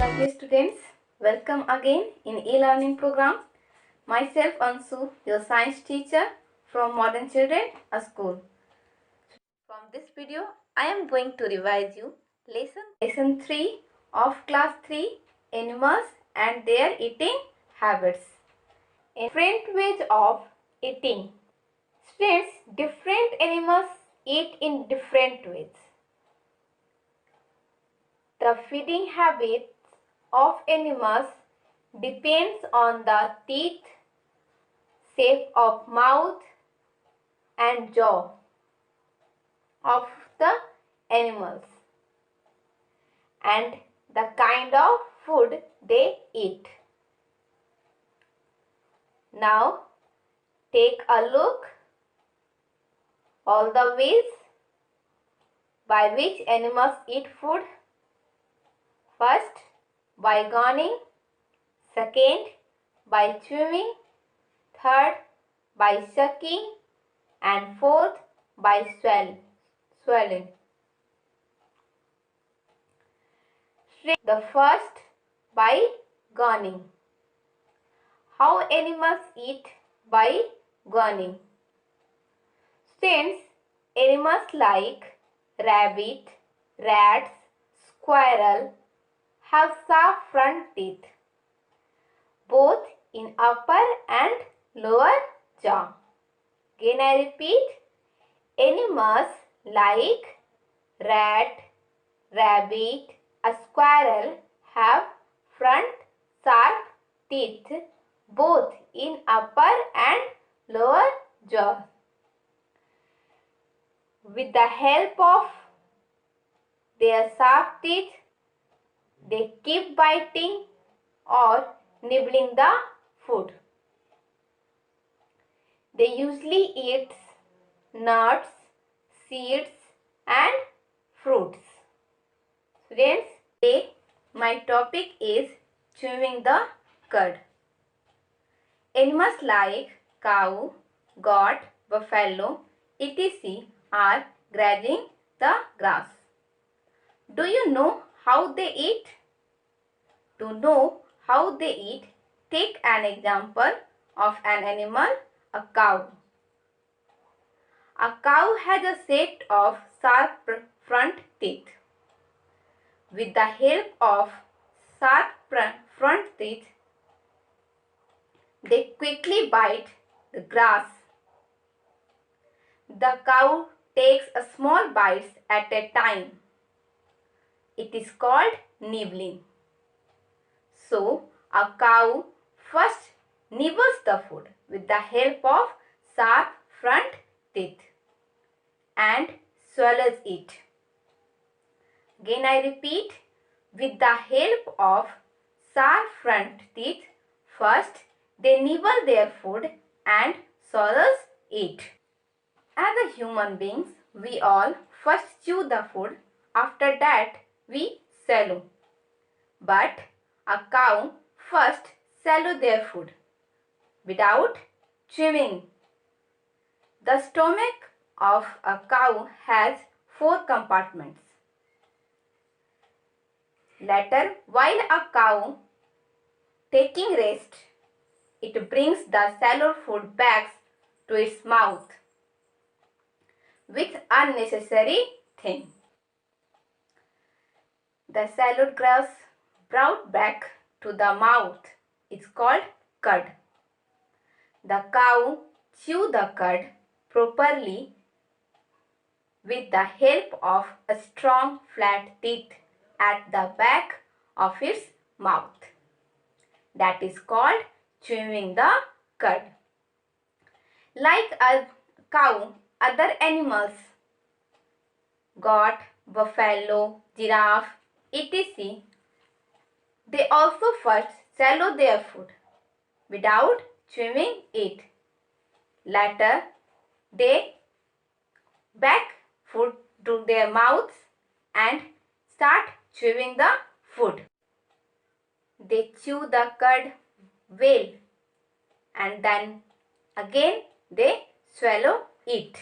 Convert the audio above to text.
Lovely students, welcome again in e-learning program. Myself Ansu, your science teacher from Modern Children School. From this video, I am going to revise you lesson 3 of class 3, animals and their eating habits. Different ways of eating. Students, different animals eat in different ways. The feeding habits of animals depends on the teeth, shape of mouth and jaw of the animals and the kind of food they eat. Now take a look all the ways by which animals eat food. First, by gawning. Second, by chewing. Third, by sucking. And fourth, by swallowing. The first, by gawning. How animals eat by gawning? Since animals like rabbit, rats, squirrel have sharp front teeth, both in upper and lower jaw. Again I repeat, animals like rat, rabbit, a squirrel have front sharp teeth, both in upper and lower jaw. With the help of their sharp teeth, they keep biting or nibbling the food. They usually eat nuts, seeds and fruits. Students, today my topic is chewing the cud. Animals like cow, goat, buffalo, etc. are grazing the grass. Do you know how they eat? To know how they eat, take an example of an animal, a cow. A cow has a set of sharp front teeth. With the help of sharp front teeth, they quickly bite the grass. The cow takes a small bites at a time. It is called nibbling. So, a cow first nibbles the food with the help of sharp front teeth and swallows it. Again I repeat, with the help of sharp front teeth, first they nibble their food and swallows it. As a human beings, we all first chew the food, after that we swallow. But a cow first swallow their food without chewing. The stomach of a cow has 4 compartments. Later, while a cow taking rest, it brings the swallowed food back to its mouth with unnecessary thing. The swallowed grass brought back to the mouth is called cud. The cow chew the cud properly with the help of a strong flat teeth at the back of its mouth. That is called chewing the cud. Like a cow, other animals, goat, buffalo, giraffe, etc., they also first swallow their food without chewing it. Later, they back food to their mouths and start chewing the food. They chew the cud well and then again they swallow it.